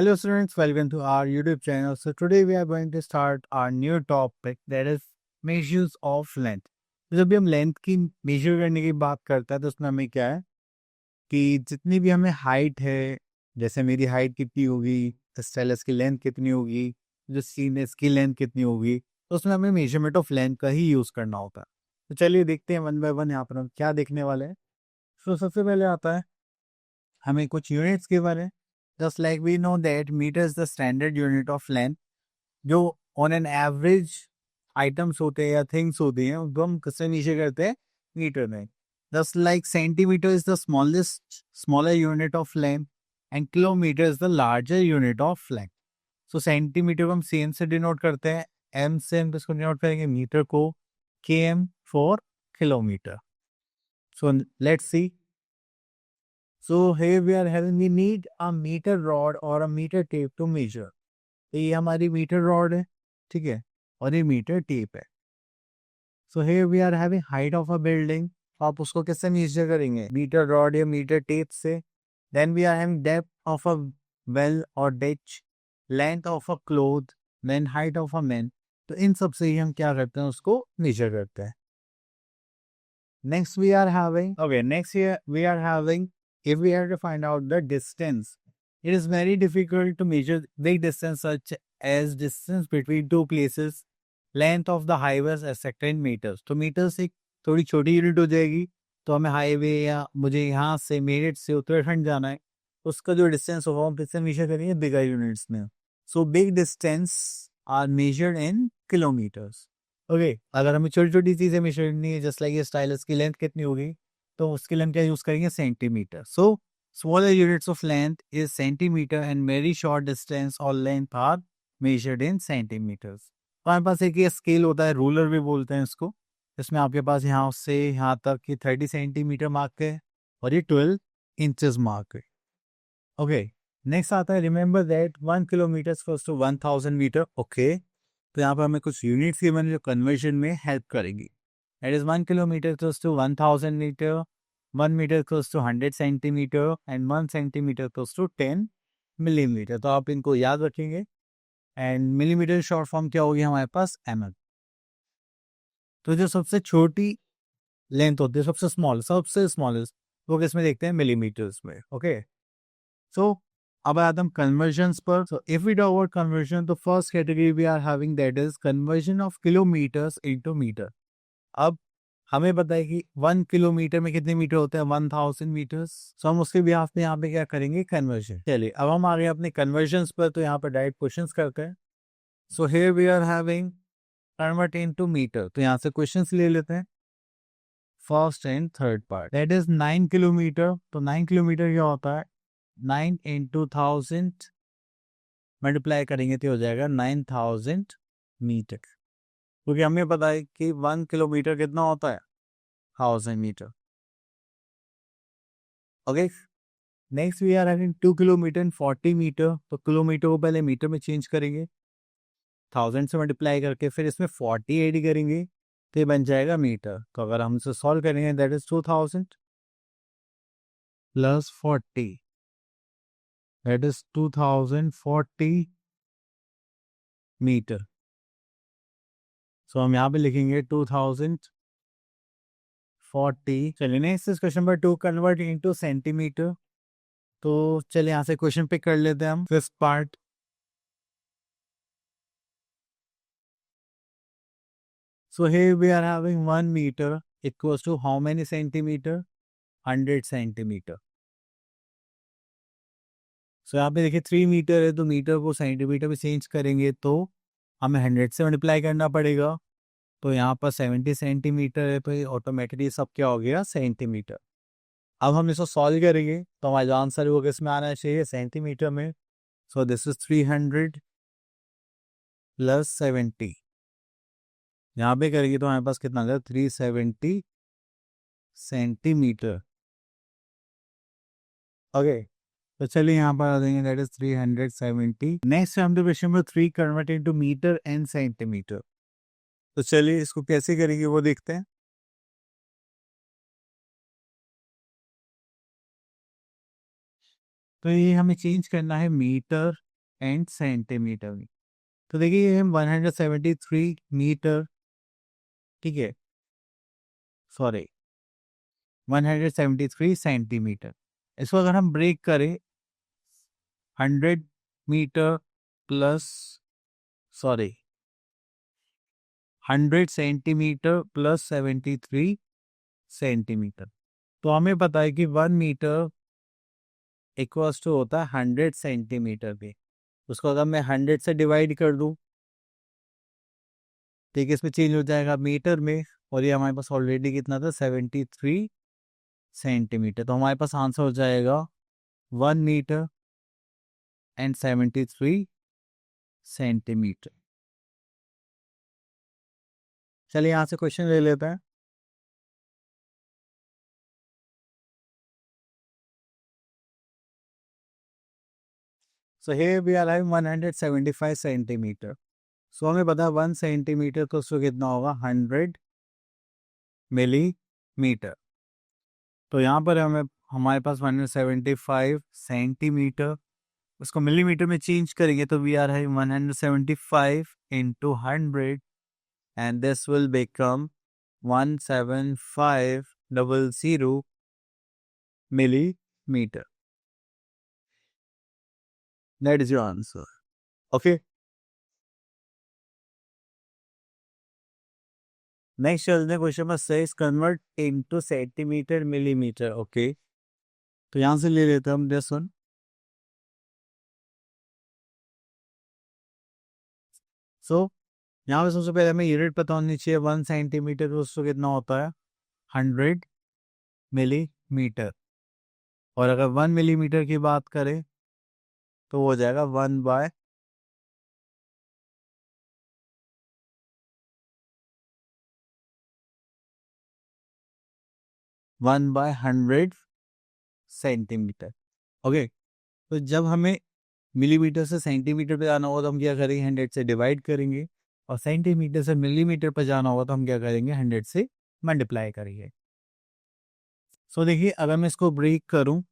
Hello students, welcome to our YouTube channel. So today we are going to start our new topic that is measures of length. तो जब भी हम length की major करने की बात करते हैं तो उसमें हमें क्या है कि जितनी भी हमें हाइट है, जैसे मेरी हाइट कितनी होगी, स्टाइलस की लेंथ कितनी होगी, जो सीनस की लेंथ कितनी होगी, तो उसमें हमें मेजरमेंट ऑफ लेंथ का ही यूज़ करना होता है। तो चलिए देखते हैं वन बाय वन यहाँ पर हम क्या देखने वाले हैं। तो सबसे पहले आता है हमें कुछ यूनिट्स के बारे में। Just like we know that metre is the standard unit of length, जो ऑन एन एवरेज आइटम्स होते हैं या थिंग्स होती हैं उनको हम किससे नीचे करते हैं, मीटर में। Just like centimetre is the smaller unit of length and kilometre is the larger unit of length. So centimetre को हम सीएम से डिनोट करते हैं, एम से हम इसको डिनोट करेंगे, मीटर को K M for kilometre. So let's see. So here we need a meter rod or a meter tape to measure. तो ये हमारी मीटर रॉड है, ठीक है, और ये मीटर टेप है। So here we are having height of a building. आप उसको कैसे मेजर करेंगे, मीटर रॉड या मीटर टेप से। Then we are having depth of a well or ditch, length of a cloth, then height of a man. तो इन सब से ही हम क्या करते हैं, उसको मेजर करते हैं। Next we are having, if we have to find out the distance, it is very difficult to measure big distance such as distance between two places. Length of the highway is exact in meters. तो meters एक थोड़ी छोटी unit हो जाएगी। तो हमें highway या मुझे यहाँ से मेरठ से उत्तराखंड जाना है, उसका जो डिस्टेंस होगा हम किससे मेजर करेंगे, बिगर यूनिट्स में। So big distance are measured in kilometres. Okay, अगर हमें छोटी छोटी चीजें मेजर करनी है, जस्ट लाइक ये स्टाइलस की लेंथ कितनी होगी, तो उसके लिए हम क्या यूज करेंगे, centimetre. So smaller units of length is centimetre and very short distance और length are measured in centimetres. हमारे पास एक ये स्केल होता है, रूलर भी बोलते हैं इसको, इसमें आपके पास यहाँ से यहाँ तक की 30 सेंटीमीटर मार्क है और ये 12 इंचेस मार्क है। ओके, नेक्स्ट आता है, remember that 1 kilometre equals to 1000 metre. Okay, तो यहाँ पर हमें कुछ यूनिट्स की मैंने जो कन्वर्जन में हेल्प करेगी। That is 1 kilometer equals to 1000 meter, 1 meter equals to 100 centimeter and 1 centimeter equals to 10 millimeter। तो आप इनको याद रखेंगे। एंड मिलीमीटर शॉर्ट फॉर्म क्या होगी हमारे पास, mm। तो जो सबसे छोटी लेंथ होती है, सबसे स्मॉलेस्ट, वो किसमें देखते हैं, मिलीमीटर्स में। ओके, सो अब आते हम कन्वर्जन पर। So if we talk about conversion, तो first category we are having that is conversion of kilometres into metre. अब हमें पता है कि 1 किलोमीटर में कितने मीटर होते हैं, 1000 मीटर्स। सो हम उसके बिहाफ में यहाँ पे क्या करेंगे, कन्वर्जन। चलिए अब हम आ गए अपने कन्वर्जन पर, तो यहाँ पर डायरेक्ट क्वेश्चंस करते हैं। So here we are having convert into metre, तो यहाँ से क्वेश्चंस ले लेते हैं। First and third part, that is 9 kilometre. तो 9 किलोमीटर क्या होता है, 9 इंटू 1000 मल्टीप्लाई करेंगे तो हो जाएगा 9000 मीटर, क्योंकि हमें पता है कि 1 किलोमीटर कितना होता है, 1000 metre. Okay, next we are having 2 kilometre and 40 metre. तो किलोमीटर को पहले मीटर में चेंज करेंगे, 1000 से मल्टीप्लाई करके फिर इसमें 40 ऐड करेंगे, तो ये बन जाएगा मीटर। तो अगर हम इसे सॉल्व करेंगे, that is 2000 plus 40, that is 2040 metre. So हम यहाँ पे लिखेंगे 2040। चलिए next is question number 2, convert into centimetre. तो चलिए यहाँ से क्वेश्चन पिक कर लेते हैं हम, fifth part. So here we are having 1 meter equals to how many centimeter, 100 centimeter। So यहाँ पे देखिए 3 मीटर है, तो मीटर को सेंटीमीटर में चेंज करेंगे तो हमें 100 से मल्टीप्लाई करना पड़ेगा। तो यहाँ पर 70 सेंटीमीटर है, तो ऑटोमेटिकली सब क्या हो गया, सेंटीमीटर। अब हम इसको सॉल्व करेंगे तो हमारा जो आंसर है वो किस में आना चाहिए, सेंटीमीटर में। सो दिस इज 300 प्लस 70, यहाँ पे करेंगे तो हमारे पास कितना आ गया, 370 सेंटीमीटर। ओके, तो चलिए यहाँ पर आ देंगे, दैट इज 370। नेक्स्ट हम तो question number 3, convert into metre and centimetre. तो चलिए इसको कैसे करेंगे वो देखते हैं। तो ये हमें चेंज करना है मीटर एंड सेंटीमीटर में। तो देखिए हम 173 मीटर, ठीक है, सॉरी 173 सेंटीमीटर, इसको अगर हम ब्रेक करें 100 metre plus, sorry 100 centimetre plus 73 centimetre, तो हमें पता है कि 1 मीटर इक्वल्स टू होता है 100 सेंटीमीटर पे। उसको अगर मैं 100 से डिवाइड कर दूं, ठीक है, इसमें चेंज हो जाएगा मीटर में, और ये हमारे पास ऑलरेडी कितना था 73 सेंटीमीटर, तो हमारे पास आंसर हो जाएगा 1 मीटर एंड 73 सेंटीमीटर। चलिए यहाँ से क्वेश्चन ले लेते हैं। So here we are having 175 centimetre. So हमें पता है 1 सेंटीमीटर तो उसको कितना होगा 100 मिलीमीटर। तो यहाँ पर हमें हमारे पास 175 सेंटीमीटर, उसको मिलीमीटर में चेंज करेंगे तो we are having 175 into 100 and this will become 17500 millimeter. That is your answer. Okay. Next चलते हैं, question number 6 convert into centimetre millimetre. Okay, तो यहां से ले लेते हैं हम दिस वन। सो यहाँ पे सबसे पहले हमें यूनिट पता होनी चाहिए, 1 सेंटीमीटर उसको कितना होता है 100 मिलीमीटर, और अगर 1 मिलीमीटर की बात करें तो हो जाएगा 1/100 सेंटीमीटर। ओके, तो जब हमें मिलीमीटर से सेंटीमीटर पे जाना होगा तो हम क्या करेंगे 100 से डिवाइड करेंगे, और सेंटीमीटर से मिलीमीटर पर जाना होगा तो हम क्या करेंगे 100 से मल्टीप्लाई करेंगे। सो देखिए अगर मैं इसको ब्रेक करूं,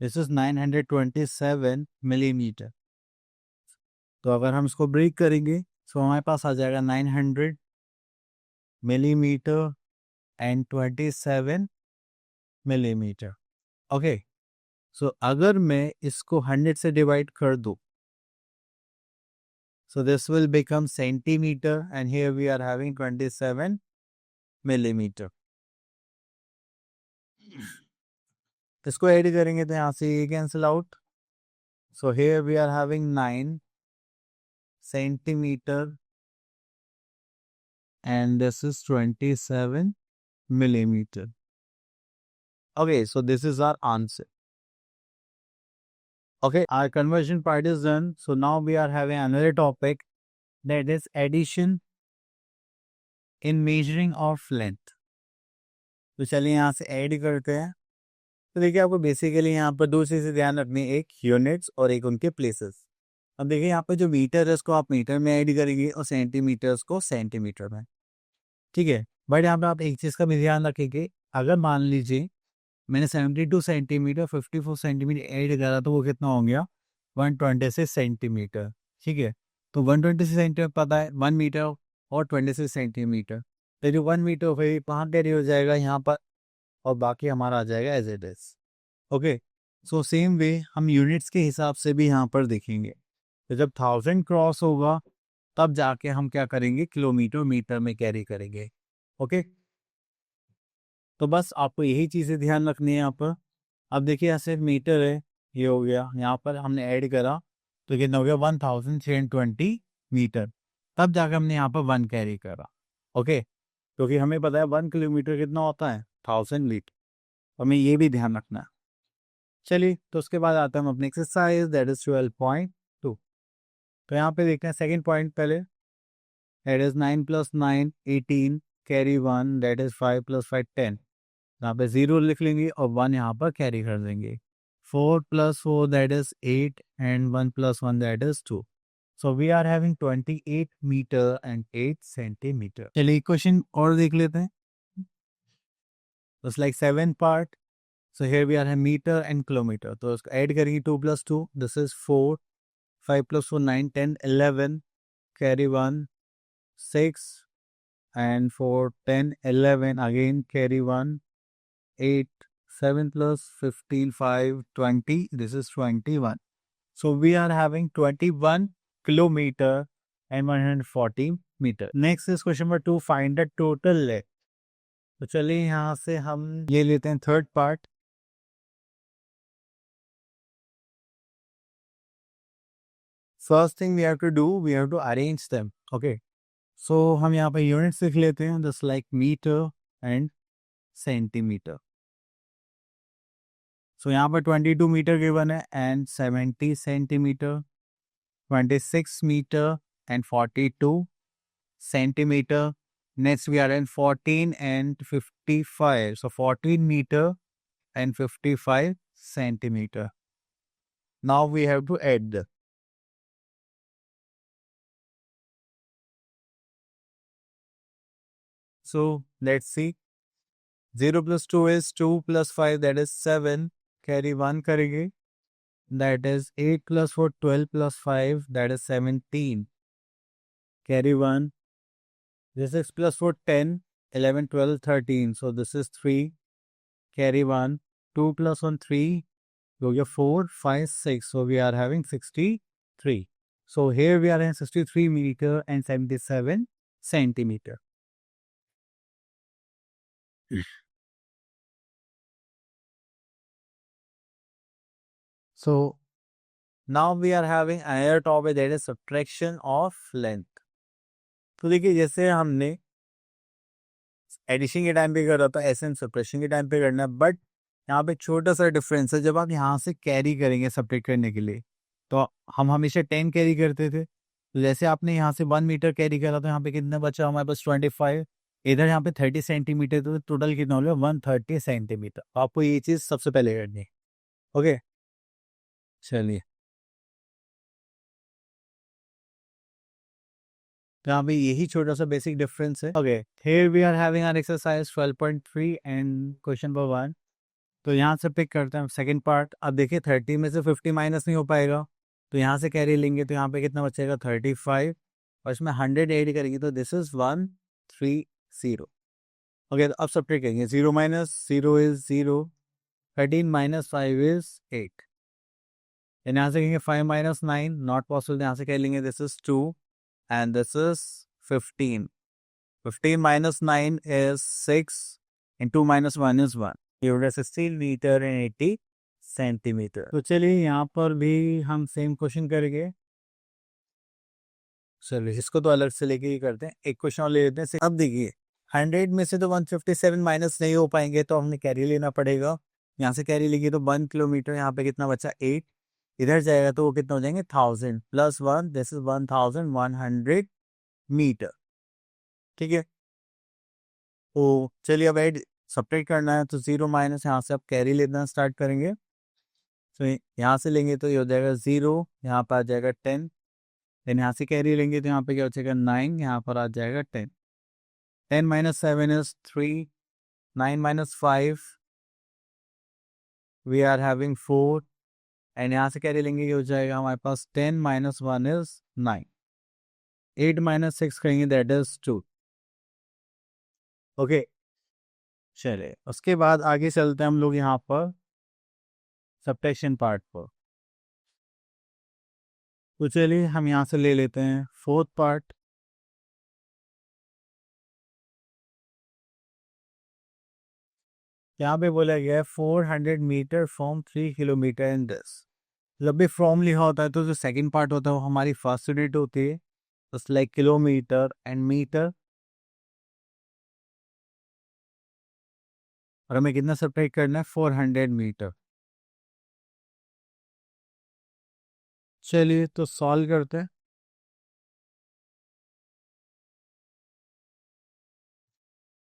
दिस इज 927 मिलीमीटर, तो अगर हम इसको ब्रेक करेंगे तो हमारे पास आ जाएगा 900 मिलीमीटर एंड 27 मिलीमीटर। ओके, सो अगर मैं इसको 100 से डिवाइड कर दूं, so this will become centimeter and here we are having 27 millimeter. इसको ऐड करेंगे तो यहाँ से ये cancel out, so here we are having 9 centimeter and this is 27 millimeter. Okay, so this is our answer. Okay, our conversion part is done. So now we are having another topic, that is addition in measuring of length. तो चलिए यहाँ से add करते हैं। तो देखिए आपको basically यहाँ पर दो चीज़ें ध्यान रखनी है, एक यूनिट्स और एक उनके प्लेसेस। अब देखिए यहाँ पर जो मीटर है उसको आप मीटर में ऐड करेंगे और सेंटीमीटर्स को सेंटीमीटर में, ठीक है। बट यहाँ पर आप एक चीज़ का भी ध्यान रखेंगे, अगर मान लीजिए मैंने 72 सेंटीमीटर 54 सेंटीमीटर ऐड करा तो वो कितना हो गया 126 सेंटीमीटर, ठीक है। तो 126 सेंटीमीटर पता है 1 मीटर और 26 सेंटीमीटर, तो जो 1 मीटर फिर वहाँ कैरी हो जाएगा यहाँ पर, और बाकी हमारा आ जाएगा as it is. Okay, so same way हम यूनिट्स के हिसाब से भी यहाँ पर देखेंगे, तो जब 1000 क्रॉस होगा तब जाके हम क्या करेंगे किलोमीटर मीटर में कैरी करेंगे। ओके, तो बस आपको यही चीज़ें ध्यान रखनी है यहाँ पर। अब देखिए यहाँ सिर्फ मीटर है, ये हो गया, यहाँ पर हमने ऐड करा तो कितना हो गया 1320 मीटर, तब जाकर हमने यहाँ पर 1 कैरी करा। ओके, क्योंकि हमें पता है 1 किलोमीटर कितना होता है 1000 लीटर, हमें ये भी ध्यान रखना है। चलिए, तो उसके बाद आता है हम अपने एक्सरसाइज, दैट इज 12.2। तो यहाँ पे देखते हैं सेकेंड पॉइंट पहले, that is 9 + 9 18 carry 1, that is 5 + 5 10। यहाँ पे 0 लिख लेंगे और 1 यहाँ पर कैरी कर देंगे। 4 + 4 that is 8 and 1 + 1 that is 2। So we are having 28 metre and 8 centimetre. चलिए क्वेश्चन और देख लेते हैं। Like 7 part, so here we are है मीटर एंड किलोमीटर, तो इसको ऐड करेंगे 2 + 2 this is 4 5 plus 4 9 10 11 carry 1 6 and 4 10 11 again carry 1 8 7 plus 15 5 20, this is 21. So we are having 21 kilometer and 140 meter. Next is question number 2, find the total length. तो चलिए यहाँ से हम ये लेते हैं third part. First thing we have to do, we have to arrange them. Okay. So हम यहाँ पे यूनिट्स लिख लेते हैं, just like meter and centimeter. So यहाँ पर 22 मीटर गिवन है and 70 centimetre, 26 meter and 42 centimeter. Next we are in 14 and 55. So 14 meter and 55 centimeter. Now we have to add the. So let's see. 0 plus 2 is 2 plus 5, that is 7. Carry 1 करेंगे. That is 8 plus 4, 12 plus 5, that is 17. Carry 1. This is plus 4, 10, 11, 12, 13. So this is 3. Carry 1. 2 plus 1, 3. So you 4, 5, 6. So we are having 63. So here we are in 63 meter and 77 centimeter. So now we are having another topic, that is subtraction of length. तो देखिए जैसे हमने addition के time पे कर रहा था, ऐसे हम सब्ट्रैक्शन के टाइम पे करना है, बट यहाँ पे छोटा सा डिफरेंस है. जब आप यहाँ से कैरी करेंगे सब्ट्रैक्ट करने के लिए, तो हम हमेशा 10 कैरी करते थे. तो जैसे आपने यहाँ से 1 मीटर कैरी करा तो यहाँ पे कितना बचा हमारे पास 25. इधर यहाँ पे 30 सेंटीमीटर, तो टोटल कितना हो गया 130 सेंटीमीटर. आपको ये चीज़ सबसे पहले करनी है. ओके चलिए, तो यहाँ पे यही छोटा सा बेसिक डिफरेंस है. Okay, here we are having our exercise 12.3 and question number 1. तो यहाँ से पिक करते हैं सेकंड पार्ट. अब देखिए 30 में से 50 माइनस नहीं हो पाएगा, तो यहाँ से कैरी लेंगे तो यहाँ पे कितना बचेगा 35, और इसमें 100 ऐड करेंगे तो दिस इज 130. ओके, तो अब सब्ट्रैक्ट करेंगे. 0 माइनस 0 इज 0, 13 माइनस 5 इज 8. यहाँ से कहेंगे 5 माइनस 9, नॉट पॉसिबल. यहाँ से कह लेंगे this is 2 and this is 15. 15 minus 9 is 6 and 2 minus 1 is 1. You have 16 meter and 80 centimeter. तो चलिए यहाँ पर भी हम सेम क्वेश्चन करेंगे. चलिए इसको तो अलग से लेके ही करते हैं. एक क्वेश्चन और ले लेते हैं. अब देखिए 100 में से तो 157 माइनस नहीं हो पाएंगे, तो हमने कैरी लेना पड़ेगा. यहाँ से कैरी लेंगे तो 1 किलोमीटर, यहाँ पे कितना बचा 8. इधर जाएगा तो वो कितना हो जाएंगे 1000 प्लस 1, दिस इज 1100 मीटर. ठीक है, तो चलिए अब ऐड सब्ट्रैक्ट करना है. तो 0 माइनस यहाँ से आप कैरी लेना स्टार्ट करेंगे. तो यहाँ से लेंगे तो ये हो जाएगा 0, यहाँ पर आ जाएगा 10. देन यहाँ से कैरी लेंगे तो यहाँ पे क्या हो जाएगा 9, यहाँ पर आ जाएगा 10. 10 minus 7 is 3, 9 minus 5 we are having 4, and यहाँ से कैरी लेंगे ये हो जाएगा हमारे पास 10 माइनस 1 इज 9. 8 माइनस 6 करेंगे दैट इज 2. ओके चलिए, उसके बाद आगे चलते हैं हम लोग यहाँ पर सब्ट्रैक्शन पार्ट पर. तो चलिए हम यहाँ से ले लेते हैं फोर्थ पार्ट. यहाँ पे बोला गया है 400 metre from 3 kilometre in this. जब भी फ्रॉम लिखा होता है तो जो सेकंड पार्ट होता है वो हमारी फर्स्ट यूनिट होती है, just like kilometre and metre. और हमें कितना सब्ट्रैक्ट करना है 400 मीटर. चलिए तो सॉल्व करते हैं.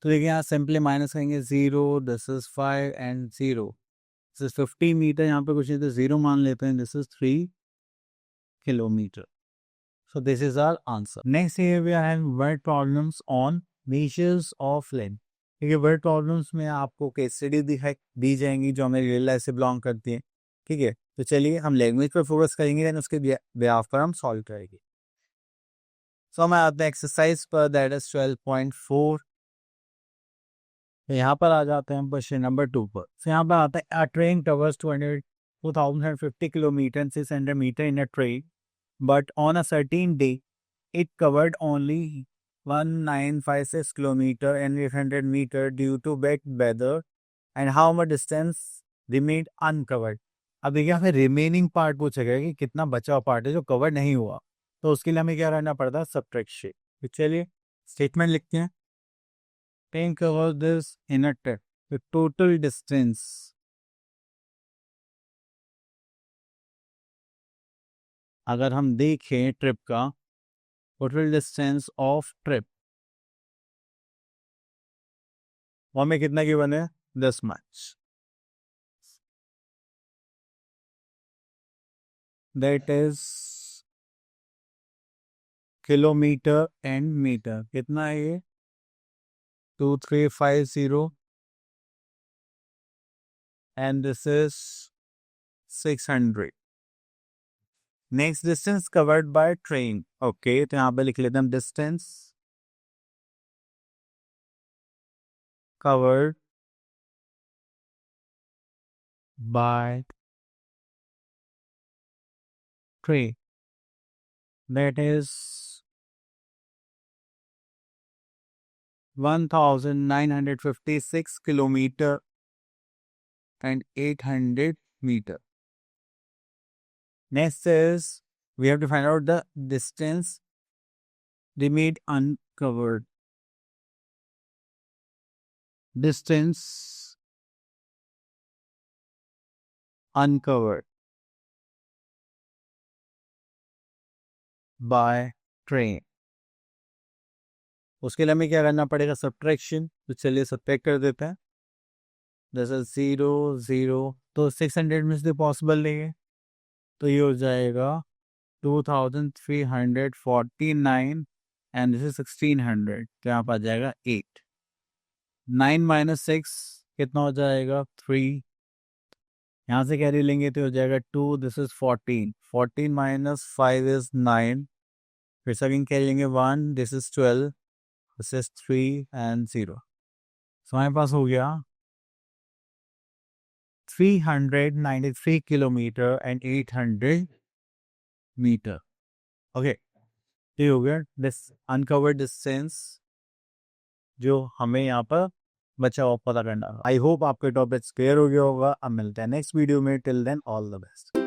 तो देखिए यहाँ सिंपली माइनस करेंगे 0, this is 5 and 0, this is 50 metre. यहाँ पे कुछ नहीं तो 0 मान लेते हैं, this is 3 kilometre. So this is our answer. Next here we have word problems on measures of length. ठीक है, वर्ड प्रॉब्लम्स में आपको केस स्टडी दी जाएंगी जो हमें रियल लाइफ से बिलोंग करती है. ठीक है, तो चलिए हम लैंग्वेज पर फोकस करेंगे, देन उसके बिहाफ पर हम सॉल्व करेंगे। सो हम आते हैं एक्सरसाइज पर, दैट इज 12.4। यहाँ पर आ जाते हैं क्वेश्चन नंबर 2 पर। तो यहाँ पर आता है, a train covers 2050 kilometre 600 metre in a train, but on a certain day it covered only 1956 kilometer and 800 meter due to bad weather, and how much distance remained uncovered। अब देखिए हमें remaining part पूछेगा कि कितना बचा हुआ part है जो कवर नहीं हुआ, तो उसके लिए हमें क्या करना पड़ता है, सब्ट्रैक्शन। तो चलिए स्टेटमेंट लिखते हैं। Train cover this in a trip, the total distance अगर हम देखें ट्रिप का, टोटल डिस्टेंस ऑफ ट्रिप वो हमें कितना गिवन है, 10 miles. That is kilometre and metre, कितना है ये, 2350 and this is 600। Next distance covered by train, okay तो यहाँ पे लिख लेते हैं distance covered by train, that is 1956 kilometre and 800 meter. Next is we have to find out the distance remained uncovered. Distance uncovered by train. उसके लिए हमें क्या करना पड़ेगा, सब्ट्रैक्शन। तो चलिए सब्ट्रैक्ट कर देते हैं। दिस इज 0 0, तो 600 में से पॉसिबल नहीं है, तो ये हो जाएगा 2349 एंड दिस इज 1600, तो यहाँ पर आ जाएगा 8। 9 माइनस 6 कितना हो जाएगा, 3। यहाँ से कैरी लेंगे तो हो जाएगा 2, दिस इज 14। 14 माइनस 5 इज 9, फिर सेकंड कैरी लेंगे 1, this is 12, this is 3 and 0। सो हमारे पास हो गया 393 किलोमीटर एंड 800 मीटर। ओके, ये हो गया दिस अनकवर्ड डिस्टेंस जो हमें यहाँ पर बचा हुआ पता करना। आई होप आपके टॉपिक्स क्लियर हो गया होगा। अब मिलते हैं नेक्स्ट वीडियो में, till then all the best.